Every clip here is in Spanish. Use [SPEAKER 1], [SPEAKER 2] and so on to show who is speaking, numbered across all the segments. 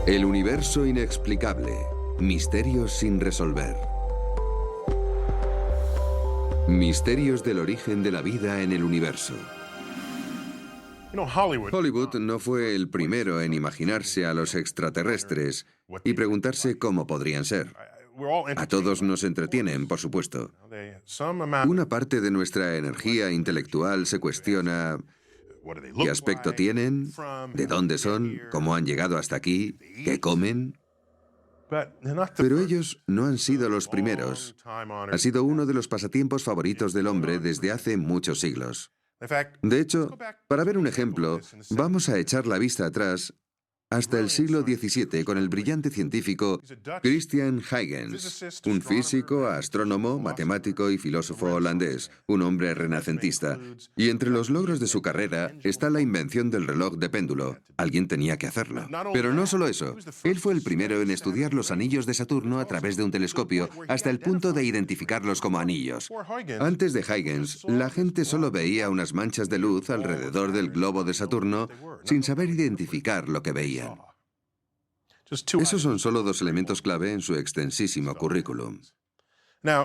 [SPEAKER 1] El universo inexplicable. Misterios sin resolver. Misterios del origen de la vida en el universo. Hollywood no fue el primero en imaginarse a los extraterrestres y preguntarse cómo podrían ser. A todos nos entretienen, por supuesto. Una parte de nuestra energía intelectual se cuestiona: ¿qué aspecto tienen? ¿De dónde son? ¿Cómo han llegado hasta aquí? ¿Qué comen? Pero ellos no han sido los primeros. Ha sido uno de los pasatiempos favoritos del hombre desde hace muchos siglos. De hecho, para ver un ejemplo, vamos a echar la vista atrás hasta el siglo XVII con el brillante científico Christian Huygens, un físico, astrónomo, matemático y filósofo holandés, un hombre renacentista. Y entre los logros de su carrera está la invención del reloj de péndulo. Alguien tenía que hacerlo. Pero no solo eso, él fue el primero en estudiar los anillos de Saturno a través de un telescopio hasta el punto de identificarlos como anillos. Antes de Huygens, la gente solo veía unas manchas de luz alrededor del globo de Saturno sin saber identificar lo que veían. Esos son solo dos elementos clave en su extensísimo currículum.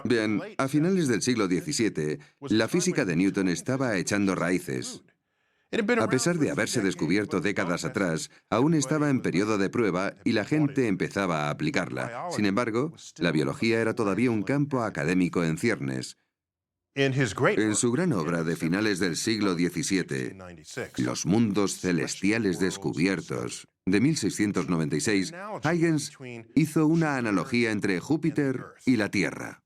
[SPEAKER 1] Bien, a finales del siglo XVII, la física de Newton estaba echando raíces. A pesar de haberse descubierto décadas atrás, aún estaba en periodo de prueba y la gente empezaba a aplicarla. Sin embargo, la biología era todavía un campo académico en ciernes. En su gran obra de finales del siglo XVII, Los mundos celestiales descubiertos, de 1696, Huygens hizo una analogía entre Júpiter y la Tierra.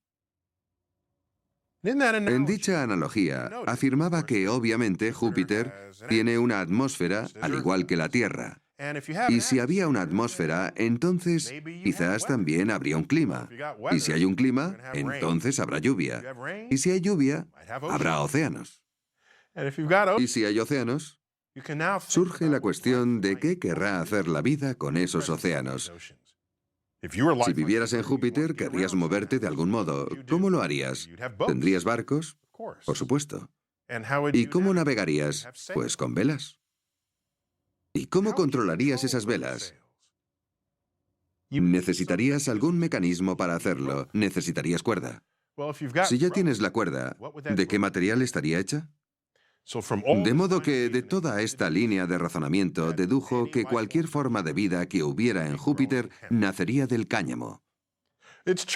[SPEAKER 1] En dicha analogía, afirmaba que obviamente Júpiter tiene una atmósfera al igual que la Tierra. Y si había una atmósfera, entonces quizás también habría un clima. Y si hay un clima, entonces habrá lluvia. Y si hay lluvia, habrá océanos. Y si hay océanos, surge la cuestión de qué querrá hacer la vida con esos océanos. Si vivieras en Júpiter, querrías moverte de algún modo. ¿Cómo lo harías? ¿Tendrías barcos? Por supuesto. ¿Y cómo navegarías? Pues con velas. ¿Y cómo controlarías esas velas? Necesitarías algún mecanismo para hacerlo. Necesitarías cuerda. Si ya tienes la cuerda, ¿de qué material estaría hecha? De modo que de toda esta línea de razonamiento dedujo que cualquier forma de vida que hubiera en Júpiter nacería del cáñamo.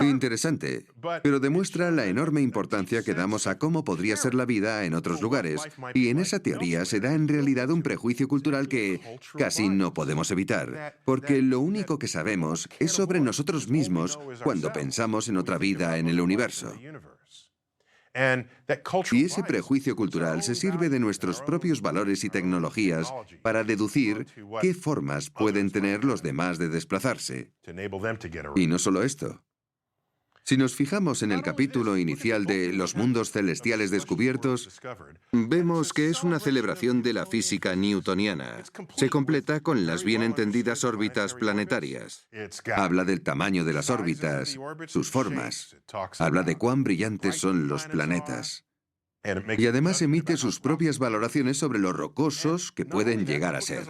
[SPEAKER 1] Interesante, pero demuestra la enorme importancia que damos a cómo podría ser la vida en otros lugares, y en esa teoría se da en realidad un prejuicio cultural que casi no podemos evitar, porque lo único que sabemos es sobre nosotros mismos cuando pensamos en otra vida en el universo. Y ese prejuicio cultural se sirve de nuestros propios valores y tecnologías para deducir qué formas pueden tener los demás de desplazarse. Y no solo esto. Si nos fijamos en el capítulo inicial de Los mundos celestiales descubiertos, vemos que es una celebración de la física newtoniana. Se completa con las bien entendidas órbitas planetarias. Habla del tamaño de las órbitas, sus formas. Habla de cuán brillantes son los planetas. Y además emite sus propias valoraciones sobre lo rocosos que pueden llegar a ser.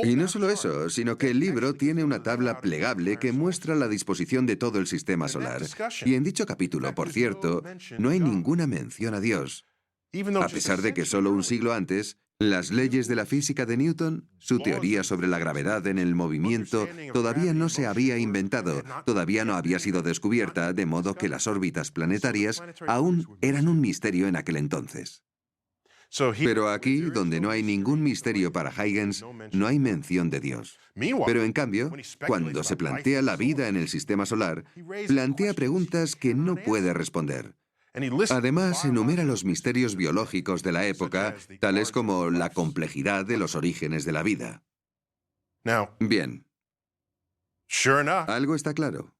[SPEAKER 1] Y no solo eso, sino que el libro tiene una tabla plegable que muestra la disposición de todo el sistema solar. Y en dicho capítulo, por cierto, no hay ninguna mención a Dios. A pesar de que solo un siglo antes, las leyes de la física de Newton, su teoría sobre la gravedad en el movimiento, todavía no se había inventado, todavía no había sido descubierta, de modo que las órbitas planetarias aún eran un misterio en aquel entonces. Pero aquí, donde no hay ningún misterio para Huygens, no hay mención de Dios. Pero en cambio, cuando se plantea la vida en el sistema solar, plantea preguntas que no puede responder. Además, enumera los misterios biológicos de la época, tales como la complejidad de los orígenes de la vida. Bien. Algo está claro,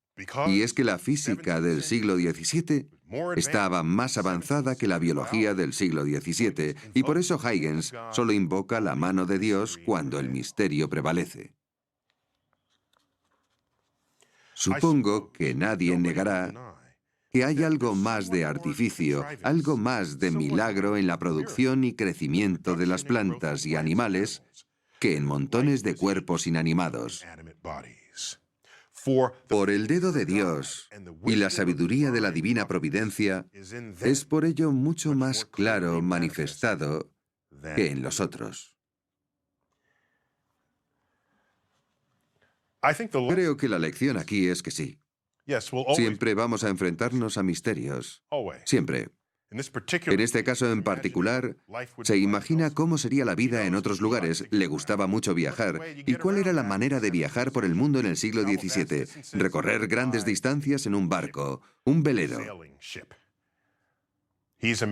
[SPEAKER 1] y es que la física del siglo XVII estaba más avanzada que la biología del siglo XVII, y por eso Huygens solo invoca la mano de Dios cuando el misterio prevalece. Supongo que nadie negará que hay algo más de artificio, algo más de milagro en la producción y crecimiento de las plantas y animales que en montones de cuerpos inanimados. por el dedo de Dios y la sabiduría de la divina providencia, es por ello mucho más claro manifestado que en los otros. Creo que la lección aquí es que sí. Siempre vamos a enfrentarnos a misterios. Siempre. En este caso en particular, se imagina cómo sería la vida en otros lugares, le gustaba mucho viajar. ¿Y cuál era la manera de viajar por el mundo en el siglo XVII? Recorrer grandes distancias en un barco, un velero.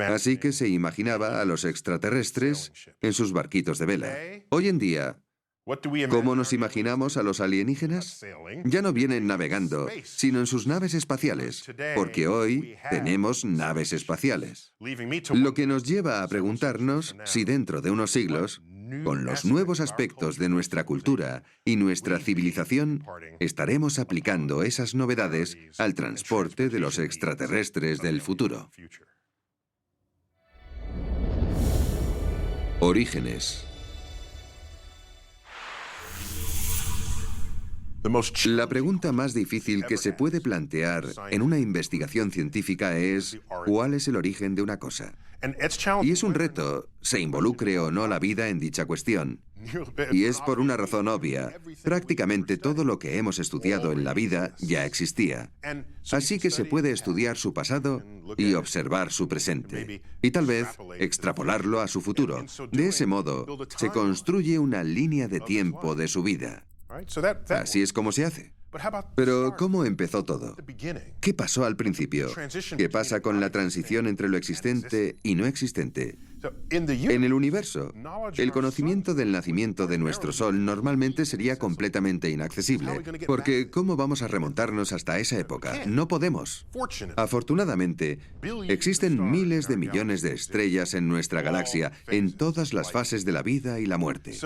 [SPEAKER 1] Así que se imaginaba a los extraterrestres en sus barquitos de vela. Hoy en día, ¿cómo nos imaginamos a los alienígenas? Ya no vienen navegando, sino en sus naves espaciales, porque hoy tenemos naves espaciales. Lo que nos lleva a preguntarnos si dentro de unos siglos, con los nuevos aspectos de nuestra cultura y nuestra civilización, estaremos aplicando esas novedades al transporte de los extraterrestres del futuro. Orígenes. La pregunta más difícil que se puede plantear en una investigación científica es ¿cuál es el origen de una cosa? Y es un reto, se involucre o no la vida en dicha cuestión. Y es por una razón obvia. Prácticamente todo lo que hemos estudiado en la vida ya existía. Así que se puede estudiar su pasado y observar su presente. Y tal vez extrapolarlo a su futuro. De ese modo, se construye una línea de tiempo de su vida. Así es como se hace. Pero, ¿cómo empezó todo? ¿Qué pasó al principio? ¿Qué pasa con la transición entre lo existente y no existente? En el universo, el conocimiento del nacimiento de nuestro Sol normalmente sería completamente inaccesible, porque ¿cómo vamos a remontarnos hasta esa época? No podemos. Afortunadamente, existen miles de millones de estrellas en nuestra galaxia, en todas las fases de la vida y la muerte.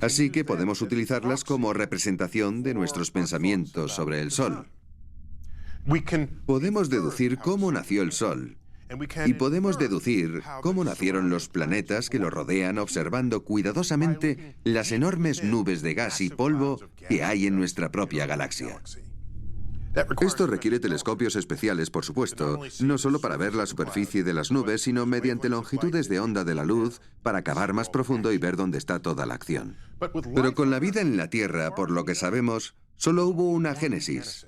[SPEAKER 1] Así que podemos utilizarlas como representación de nuestros pensamientos sobre el Sol. Podemos deducir cómo nació el Sol. Y podemos deducir cómo nacieron los planetas que lo rodean observando cuidadosamente las enormes nubes de gas y polvo que hay en nuestra propia galaxia. Esto requiere telescopios especiales, por supuesto, no solo para ver la superficie de las nubes, sino mediante longitudes de onda de la luz para cavar más profundo y ver dónde está toda la acción. Pero con la vida en la Tierra, por lo que sabemos, solo hubo una génesis.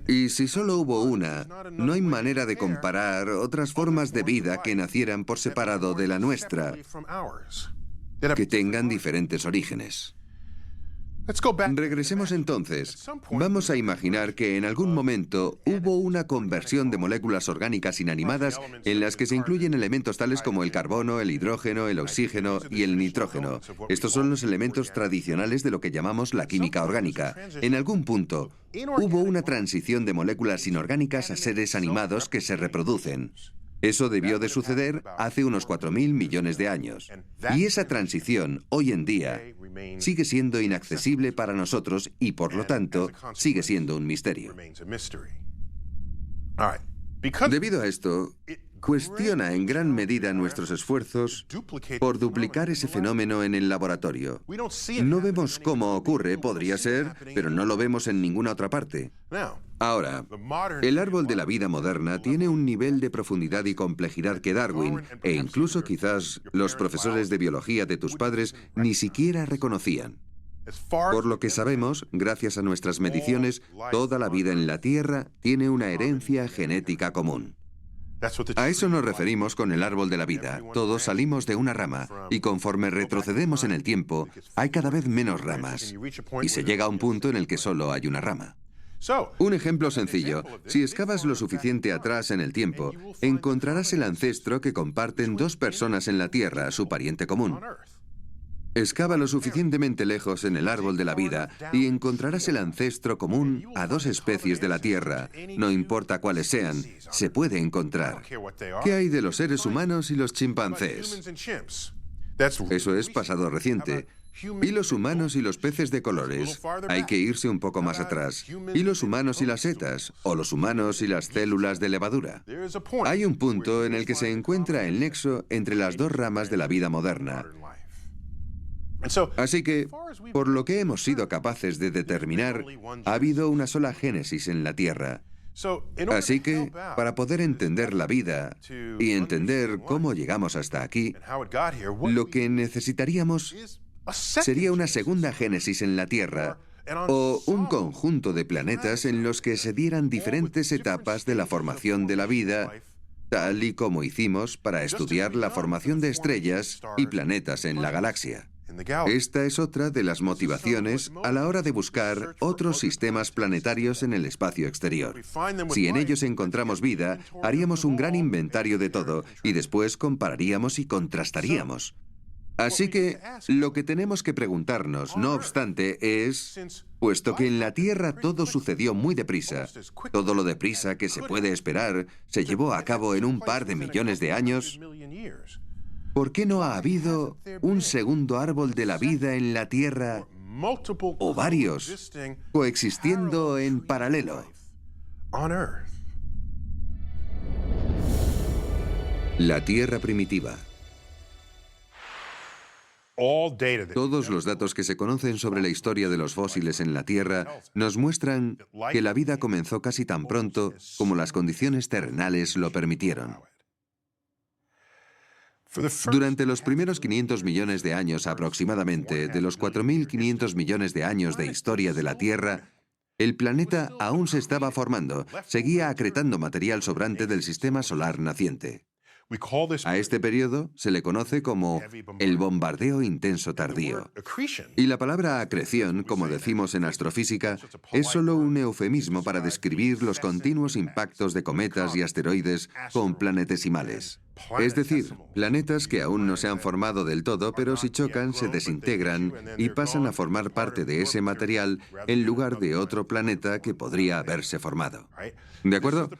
[SPEAKER 1] Y si solo hubo una, no hay manera de comparar otras formas de vida que nacieran por separado de la nuestra, que tengan diferentes orígenes. Regresemos entonces. Vamos a imaginar que en algún momento hubo una conversión de moléculas orgánicas inanimadas en las que se incluyen elementos tales como el carbono, el hidrógeno, el oxígeno y el nitrógeno. Estos son los elementos tradicionales de lo que llamamos la química orgánica. En algún punto, hubo una transición de moléculas inorgánicas a seres animados que se reproducen. Eso debió de suceder hace unos 4.000 millones de años. Y esa transición, hoy en día, sigue siendo inaccesible para nosotros y, por lo tanto, sigue siendo un misterio. Debido a esto, cuestiona en gran medida nuestros esfuerzos por duplicar ese fenómeno en el laboratorio. No vemos cómo ocurre, podría ser, pero no lo vemos en ninguna otra parte. Ahora, el árbol de la vida moderna tiene un nivel de profundidad y complejidad que Darwin, e incluso quizás los profesores de biología de tus padres, ni siquiera reconocían. Por lo que sabemos, gracias a nuestras mediciones, toda la vida en la Tierra tiene una herencia genética común. A eso nos referimos con el árbol de la vida. Todos salimos de una rama, y conforme retrocedemos en el tiempo, hay cada vez menos ramas, y se llega a un punto en el que solo hay una rama. Un ejemplo sencillo. Si excavas lo suficiente atrás en el tiempo, encontrarás el ancestro que comparten dos personas en la Tierra, su pariente común. Excava lo suficientemente lejos en el árbol de la vida y encontrarás el ancestro común a dos especies de la Tierra. No importa cuáles sean, se puede encontrar. ¿Qué hay de los seres humanos y los chimpancés? Eso es pasado reciente. ¿Y los humanos y los peces de colores? Hay que irse un poco más atrás. ¿Y los humanos y las setas? ¿O los humanos y las células de levadura? Hay un punto en el que se encuentra el nexo entre las dos ramas de la vida moderna. Así que, por lo que hemos sido capaces de determinar, ha habido una sola génesis en la Tierra. Así que, para poder entender la vida y entender cómo llegamos hasta aquí, lo que necesitaríamos sería una segunda génesis en la Tierra, o un conjunto de planetas en los que se dieran diferentes etapas de la formación de la vida, tal y como hicimos para estudiar la formación de estrellas y planetas en la galaxia. Esta es otra de las motivaciones a la hora de buscar otros sistemas planetarios en el espacio exterior. Si en ellos encontramos vida, haríamos un gran inventario de todo y después compararíamos y contrastaríamos. Así que lo que tenemos que preguntarnos, no obstante, es, puesto que en la Tierra todo sucedió muy deprisa, todo lo deprisa que se puede esperar se llevó a cabo en un par de millones de años, ¿por qué no ha habido un segundo árbol de la vida en la Tierra, o varios, coexistiendo en paralelo? La Tierra primitiva. Todos los datos que se conocen sobre la historia de los fósiles en la Tierra nos muestran que la vida comenzó casi tan pronto como las condiciones terrenales lo permitieron. Durante los primeros 500 millones de años aproximadamente, de los 4.500 millones de años de historia de la Tierra, el planeta aún se estaba formando, seguía acretando material sobrante del sistema solar naciente. A este periodo se le conoce como el bombardeo intenso tardío. Y la palabra acreción, como decimos en astrofísica, es solo un eufemismo para describir los continuos impactos de cometas y asteroides con planetesimales. Es decir, planetas que aún no se han formado del todo, pero si chocan se desintegran y pasan a formar parte de ese material en lugar de otro planeta que podría haberse formado. ¿De acuerdo?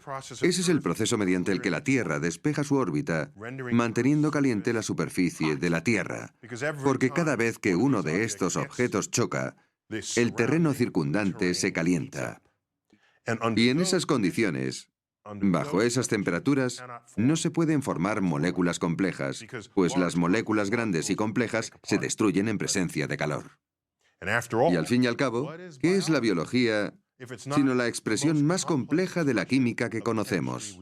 [SPEAKER 1] Ese es el proceso mediante el que la Tierra despeja su órbita, manteniendo caliente la superficie de la Tierra. Porque cada vez que uno de estos objetos choca, el terreno circundante se calienta. Y en esas condiciones, bajo esas temperaturas, no se pueden formar moléculas complejas, pues las moléculas grandes y complejas se destruyen en presencia de calor. Y al fin y al cabo, ¿qué es la biología sino la expresión más compleja de la química que conocemos?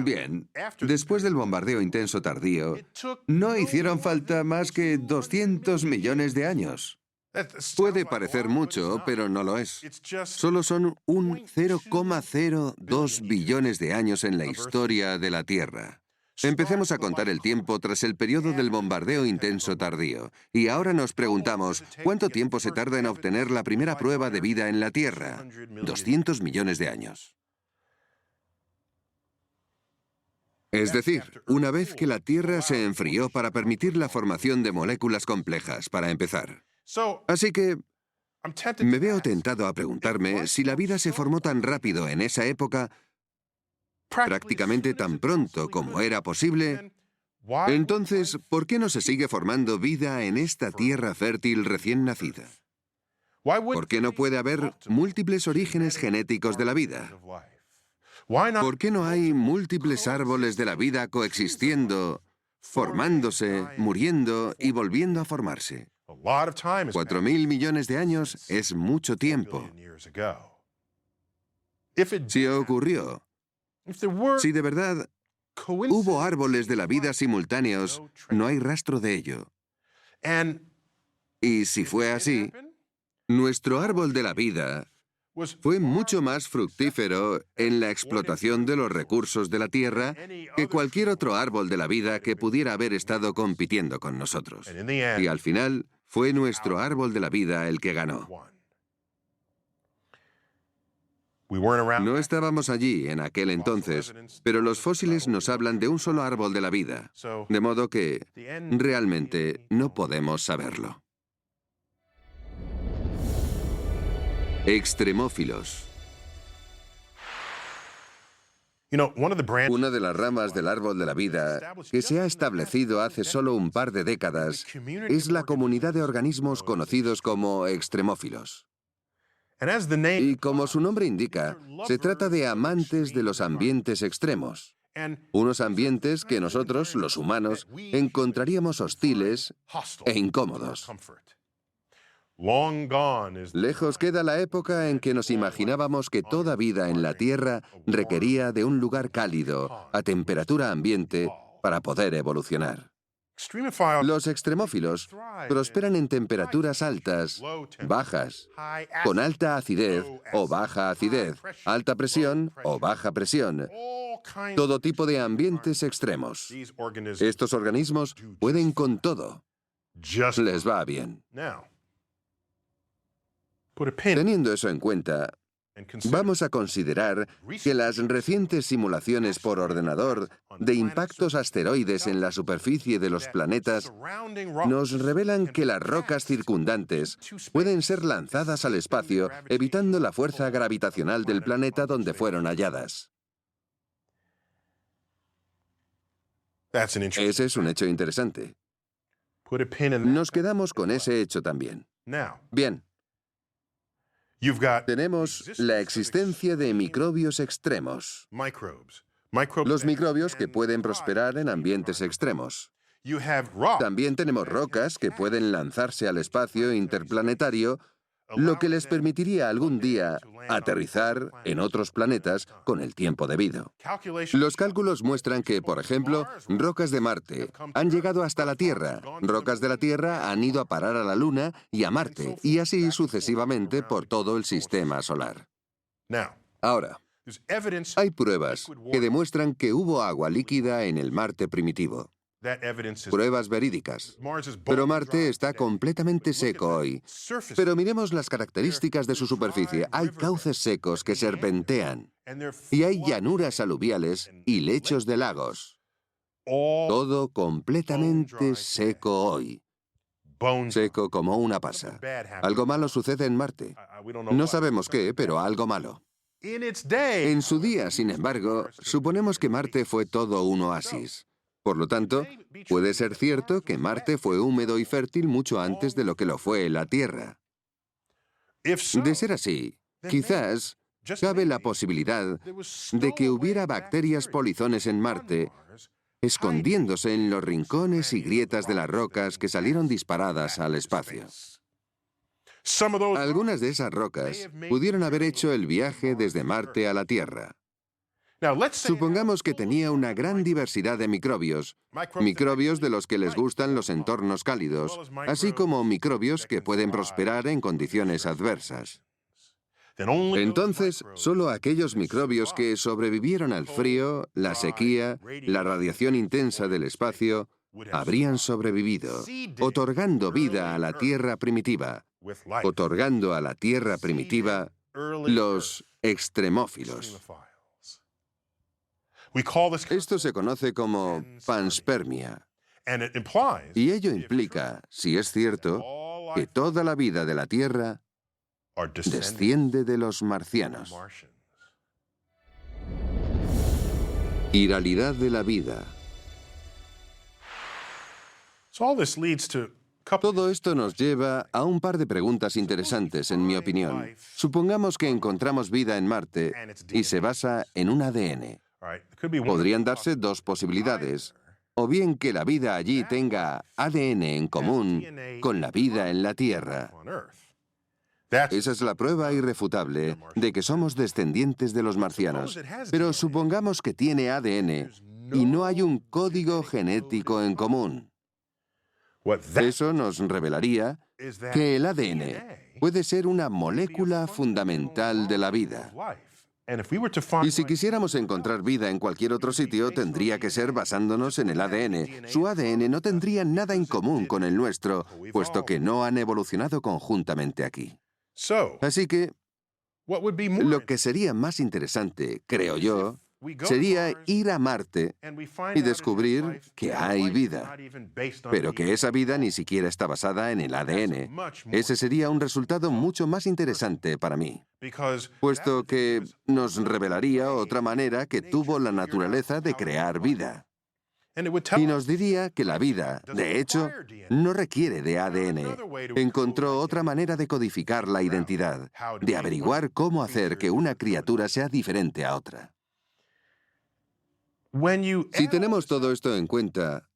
[SPEAKER 1] Bien, después del bombardeo intenso tardío, no hicieron falta más que 200 millones de años. Puede parecer mucho, pero no lo es. Solo son un 0,02 billones de años en la historia de la Tierra. Empecemos a contar el tiempo tras el periodo del bombardeo intenso tardío. Y ahora nos preguntamos, ¿cuánto tiempo se tarda en obtener la primera prueba de vida en la Tierra? 200 millones de años. Es decir, una vez que la Tierra se enfrió para permitir la formación de moléculas complejas, para empezar. Así que me veo tentado a preguntarme si la vida se formó tan rápido en esa época, prácticamente tan pronto como era posible, entonces, ¿por qué no se sigue formando vida en esta tierra fértil recién nacida? ¿Por qué no puede haber múltiples orígenes genéticos de la vida? ¿Por qué no hay múltiples árboles de la vida coexistiendo, formándose, muriendo y volviendo a formarse? 4.000 millones de años es mucho tiempo. Si ocurrió, si de verdad hubo árboles de la vida simultáneos, no hay rastro de ello. Y si fue así, nuestro árbol de la vida fue mucho más fructífero en la explotación de los recursos de la Tierra que cualquier otro árbol de la vida que pudiera haber estado compitiendo con nosotros. Y al final, fue nuestro árbol de la vida el que ganó. No estábamos allí en aquel entonces, pero los fósiles nos hablan de un solo árbol de la vida, de modo que realmente no podemos saberlo. Extremófilos. Una de las ramas del árbol de la vida que se ha establecido hace solo un par de décadas es la comunidad de organismos conocidos como extremófilos. Y como su nombre indica, se trata de amantes de los ambientes extremos.
[SPEAKER 2] Unos ambientes que nosotros, los humanos, encontraríamos hostiles e incómodos. Lejos queda la época en que nos imaginábamos que toda vida en la Tierra requería de un lugar cálido, a temperatura ambiente, para poder evolucionar. Los extremófilos prosperan en temperaturas altas, bajas, con alta acidez o baja acidez, alta presión o baja presión, todo tipo de ambientes extremos. Estos organismos pueden con todo. Les va bien. Teniendo eso en cuenta, vamos a considerar que las recientes simulaciones por ordenador de impactos asteroides en la superficie de los planetas nos revelan que las rocas circundantes pueden ser lanzadas al espacio, evitando la fuerza gravitacional del planeta donde fueron halladas. Ese es un hecho interesante. Nos quedamos con ese hecho también. Bien. Tenemos la existencia de microbios extremos. Los microbios que pueden prosperar en ambientes extremos. También tenemos rocas que pueden lanzarse al espacio interplanetario, lo que les permitiría algún día aterrizar en otros planetas con el tiempo debido. Los cálculos muestran que, por ejemplo, rocas de Marte han llegado hasta la Tierra, rocas de la Tierra han ido a parar a la Luna y a Marte, y así sucesivamente por todo el sistema solar. Ahora, hay pruebas que demuestran que hubo agua líquida en el Marte primitivo. Pruebas verídicas. Pero Marte está completamente seco hoy. Pero miremos las características de su superficie. Hay cauces secos que serpentean. Y hay llanuras aluviales y lechos de lagos. Todo completamente seco hoy. Seco como una pasa. Algo malo sucede en Marte. No sabemos qué, pero algo malo. En su día, sin embargo, suponemos que Marte fue todo un oasis. Por lo tanto, puede ser cierto que Marte fue húmedo y fértil mucho antes de lo que lo fue la Tierra. De ser así, quizás cabe la posibilidad de que hubiera bacterias polizones en Marte, escondiéndose en los rincones y grietas de las rocas que salieron disparadas al espacio. Algunas de esas rocas pudieron haber hecho el viaje desde Marte a la Tierra. Supongamos que tenía una gran diversidad de microbios, microbios de los que les gustan los entornos cálidos, así como microbios que pueden prosperar en condiciones adversas. Entonces, solo aquellos microbios que sobrevivieron al frío, la sequía, la radiación intensa del espacio, habrían sobrevivido, otorgando vida a la Tierra primitiva, otorgando a la Tierra primitiva los extremófilos. Esto se conoce como panspermia. Y ello implica, si es cierto, que toda la vida de la Tierra desciende de los marcianos. Iralidad de la vida. Todo esto nos lleva a un par de preguntas interesantes, en mi opinión. Supongamos que encontramos vida en Marte y se basa en un ADN. Podrían darse dos posibilidades. O bien que la vida allí tenga ADN en común con la vida en la Tierra. Esa es la prueba irrefutable de que somos descendientes de los marcianos. Pero supongamos que tiene ADN y no hay un código genético en común. Eso nos revelaría que el ADN puede ser una molécula fundamental de la vida. Y si quisiéramos encontrar vida en cualquier otro sitio, tendría que ser basándonos en el ADN. Su ADN no tendría nada en común con el nuestro, puesto que no han evolucionado conjuntamente aquí. Así que, lo que sería más interesante, creo yo, sería ir a Marte y descubrir que hay vida, pero que esa vida ni siquiera está basada en el ADN. Ese sería un resultado mucho más interesante para mí, puesto que nos revelaría otra manera que tuvo la naturaleza de crear vida. Y nos diría que la vida, de hecho, no requiere de ADN. Encontró otra manera de codificar la identidad, de averiguar cómo hacer que una criatura sea diferente a otra. Si tenemos todo esto en cuenta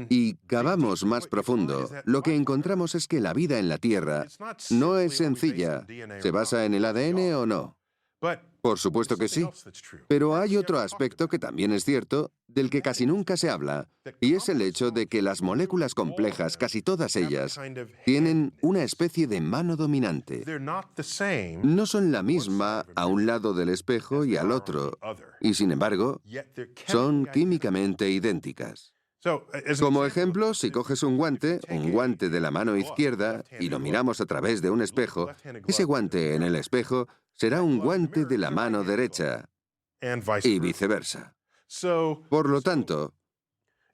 [SPEAKER 2] y cavamos más profundo, lo que encontramos es que la vida en la Tierra no es sencilla. ¿Se basa en el ADN o no? Por supuesto que sí. Pero hay otro aspecto que también es cierto, del que casi nunca se habla, y es el hecho de que las moléculas complejas, casi todas ellas, tienen una especie de mano dominante. No son la misma a un lado del espejo y al otro, y sin embargo, son químicamente idénticas. Como ejemplo, si coges un guante de la mano izquierda, y lo miramos a través de un espejo, ese guante en el espejo será un guante de la mano derecha, y viceversa. Por lo tanto,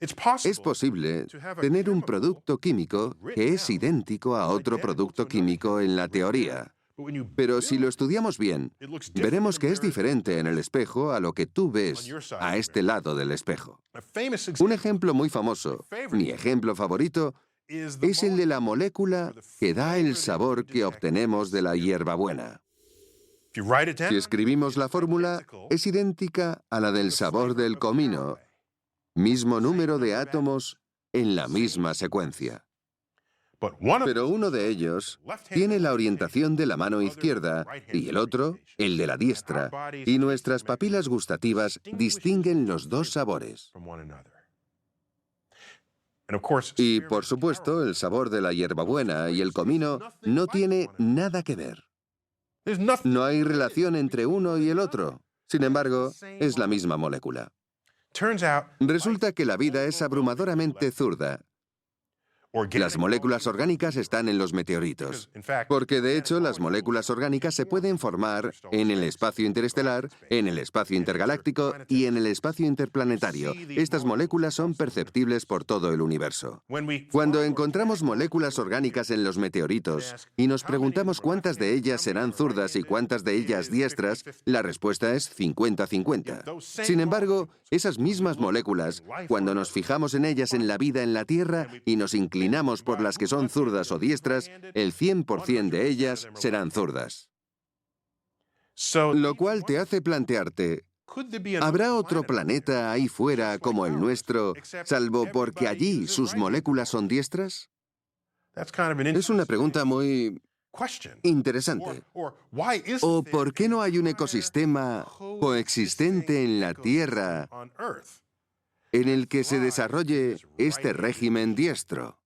[SPEAKER 2] es posible tener un producto químico que es idéntico a otro producto químico en la teoría. Pero si lo estudiamos bien, veremos que es diferente en el espejo a lo que tú ves a este lado del espejo. Un ejemplo muy famoso, mi ejemplo favorito, es el de la molécula que da el sabor que obtenemos de la hierbabuena. Si escribimos la fórmula, es idéntica a la del sabor del comino, mismo número de átomos en la misma secuencia. Pero uno de ellos tiene la orientación de la mano izquierda y el otro, el de la diestra, y nuestras papilas gustativas distinguen los dos sabores. Y, por supuesto, el sabor de la hierbabuena y el comino no tiene nada que ver. No hay relación entre uno y el otro. Sin embargo, es la misma molécula. Resulta que la vida es abrumadoramente zurda. Las moléculas orgánicas están en los meteoritos, porque de hecho las moléculas orgánicas se pueden formar en el espacio interestelar, en el espacio intergaláctico y en el espacio interplanetario. Estas moléculas son perceptibles por todo el universo. Cuando encontramos moléculas orgánicas en los meteoritos y nos preguntamos cuántas de ellas serán zurdas y cuántas de ellas diestras, la respuesta es 50-50. Sin embargo, esas mismas moléculas, cuando nos fijamos en ellas en la vida en la Tierra y nos inclinamos por las que son zurdas o diestras, el 100% de ellas serán zurdas. Lo cual te hace plantearte, ¿habrá otro planeta ahí fuera como el nuestro, salvo porque allí sus moléculas son diestras? Es una pregunta muy interesante. ¿O por qué no hay un ecosistema coexistente en la Tierra en el que se desarrolle este régimen diestro?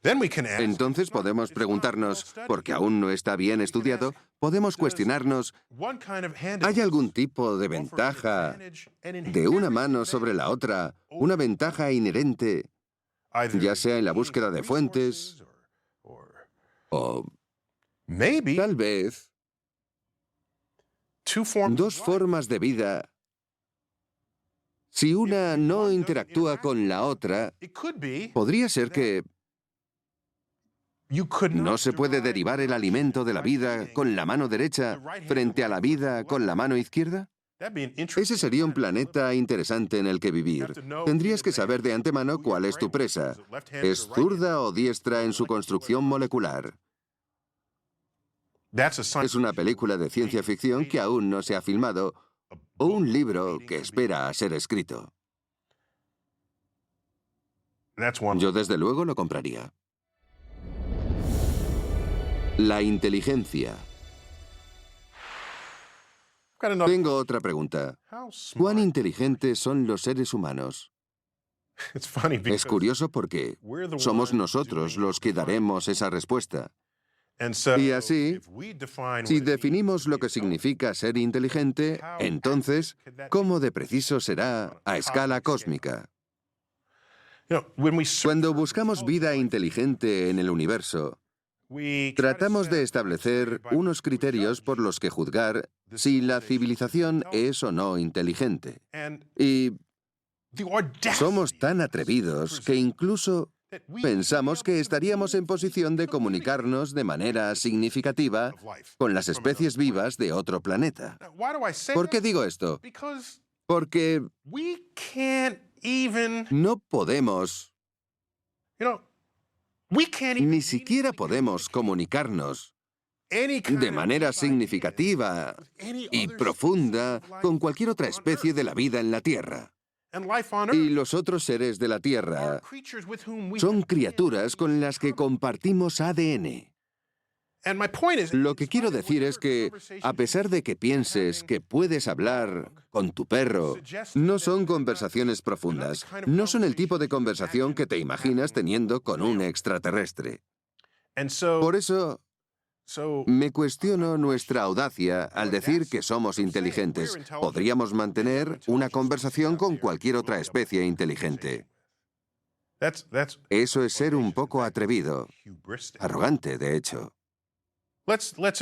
[SPEAKER 2] Entonces podemos preguntarnos, porque aún no está bien estudiado, podemos cuestionarnos, ¿hay algún tipo de ventaja de una mano sobre la otra, una ventaja inherente, ya sea en la búsqueda de fuentes, o tal vez dos formas de vida? Si una no interactúa con la otra, podría ser que no se puede derivar el alimento de la vida con la mano derecha frente a la vida con la mano izquierda. Ese sería un planeta interesante en el que vivir. Tendrías que saber de antemano cuál es tu presa. ¿Es zurda o diestra en su construcción molecular? Es una película de ciencia ficción que aún no se ha filmado, o un libro que espera a ser escrito. Yo desde luego lo compraría. La inteligencia. Tengo otra pregunta. ¿Cuán inteligentes son los seres humanos? Es curioso porque somos nosotros los que daremos esa respuesta. Y así, si definimos lo que significa ser inteligente, entonces, ¿cómo de preciso será a escala cósmica? Cuando buscamos vida inteligente en el universo, tratamos de establecer unos criterios por los que juzgar si la civilización es o no inteligente. Y somos tan atrevidos que incluso pensamos que estaríamos en posición de comunicarnos de manera significativa con las especies vivas de otro planeta. ¿Por qué digo esto? Porque no podemos, ni siquiera podemos comunicarnos de manera significativa y profunda con cualquier otra especie de la vida en la Tierra. Y los otros seres de la Tierra son criaturas con las que compartimos ADN. Lo que quiero decir es que, a pesar de que pienses que puedes hablar con tu perro, no son conversaciones profundas. No son el tipo de conversación que te imaginas teniendo con un extraterrestre. Por eso, me cuestiono nuestra audacia al decir que somos inteligentes. Podríamos mantener una conversación con cualquier otra especie inteligente. Eso es ser un poco atrevido, arrogante, de hecho.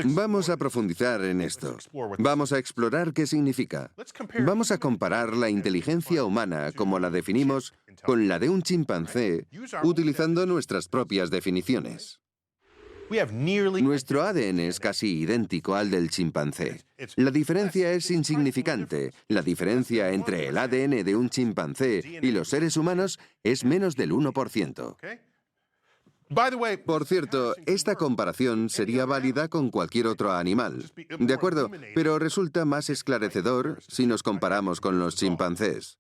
[SPEAKER 2] Vamos a profundizar en esto. Vamos a explorar qué significa. Vamos a comparar la inteligencia humana, como la definimos, con la de un chimpancé, utilizando nuestras propias definiciones. Nuestro ADN es casi idéntico al del chimpancé. La diferencia es insignificante. La diferencia entre el ADN de un chimpancé y los seres humanos es menos del 1%. Por cierto, esta comparación sería válida con cualquier otro animal. De acuerdo, pero resulta más esclarecedor si nos comparamos con los chimpancés.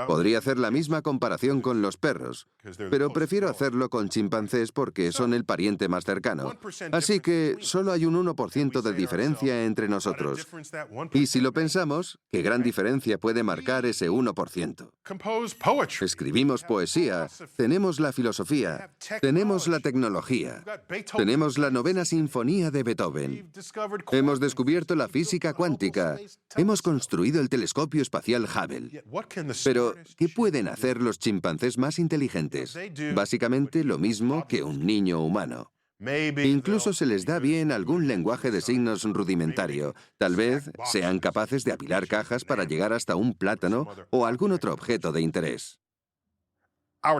[SPEAKER 2] Podría hacer la misma comparación con los perros, pero prefiero hacerlo con chimpancés porque son el pariente más cercano. Así que solo hay un 1% de diferencia entre nosotros. Y si lo pensamos, ¿qué gran diferencia puede marcar ese 1%? Escribimos poesía, tenemos la filosofía, tenemos la tecnología, tenemos la 9ª sinfonía de Beethoven, hemos descubierto la física cuántica, hemos construido el telescopio espacial Hubble. Pero, ¿qué pueden hacer los chimpancés más inteligentes? Básicamente lo mismo que un niño humano. Incluso se les da bien algún lenguaje de signos rudimentario. Tal vez sean capaces de apilar cajas para llegar hasta un plátano o algún otro objeto de interés.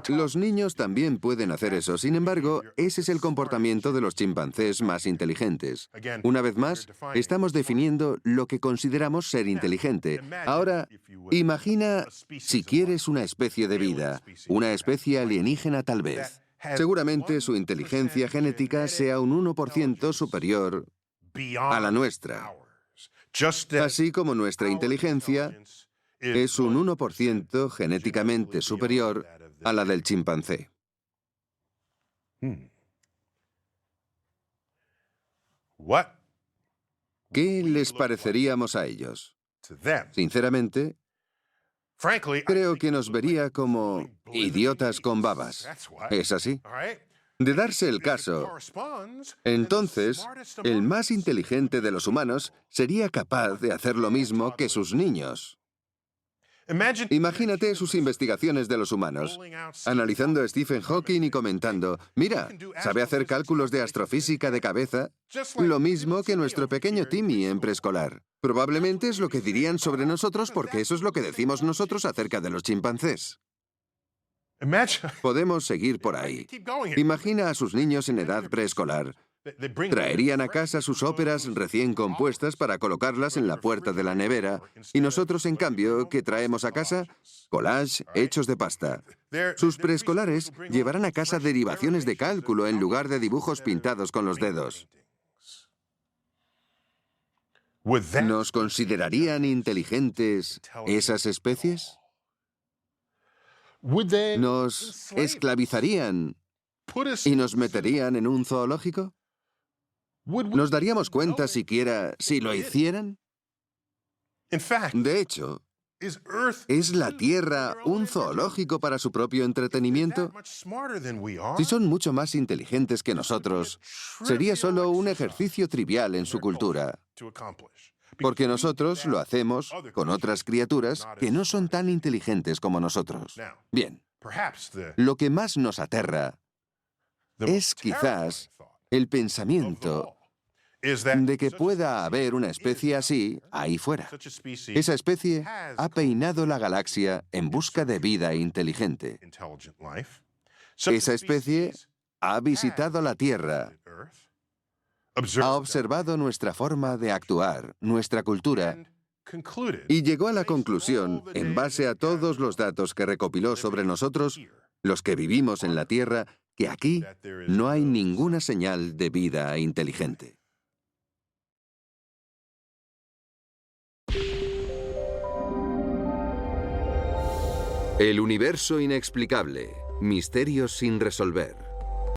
[SPEAKER 2] Los niños también pueden hacer eso. Sin embargo, ese es el comportamiento de los chimpancés más inteligentes. Una vez más, estamos definiendo lo que consideramos ser inteligente. Ahora, imagina si quieres una especie de vida, una especie alienígena tal vez. Seguramente su inteligencia genética sea un 1% superior a la nuestra. Así como nuestra inteligencia es un 1% genéticamente superior a la del chimpancé. ¿Qué les pareceríamos a ellos? Sinceramente, creo que nos vería como idiotas con babas. ¿Es así? De darse el caso, entonces, el más inteligente de los humanos sería capaz de hacer lo mismo que sus niños. Imagínate sus investigaciones de los humanos, analizando a Stephen Hawking y comentando, mira, sabe hacer cálculos de astrofísica de cabeza, lo mismo que nuestro pequeño Timmy en preescolar. Probablemente es lo que dirían sobre nosotros porque eso es lo que decimos nosotros acerca de los chimpancés. Podemos seguir por ahí. Imagina a sus niños en edad preescolar. Traerían a casa sus óperas recién compuestas para colocarlas en la puerta de la nevera, y nosotros, en cambio, ¿qué traemos a casa? Collage hechos de pasta. Sus preescolares llevarán a casa derivaciones de cálculo en lugar de dibujos pintados con los dedos. ¿Nos considerarían inteligentes esas especies? ¿Nos esclavizarían y nos meterían en un zoológico? ¿Nos daríamos cuenta siquiera si lo hicieran? De hecho, ¿es la Tierra un zoológico para su propio entretenimiento? Si son mucho más inteligentes que nosotros, sería solo un ejercicio trivial en su cultura. Porque nosotros lo hacemos con otras criaturas que no son tan inteligentes como nosotros. Bien, lo que más nos aterra es quizás el pensamiento de que pueda haber una especie así ahí fuera. Esa especie ha peinado la galaxia en busca de vida inteligente. Esa especie ha visitado la Tierra, ha observado nuestra forma de actuar, nuestra cultura, y llegó a la conclusión, en base a todos los datos que recopiló sobre nosotros, los que vivimos en la Tierra, que aquí no hay ninguna señal de vida inteligente.
[SPEAKER 1] El universo inexplicable. Misterios sin resolver.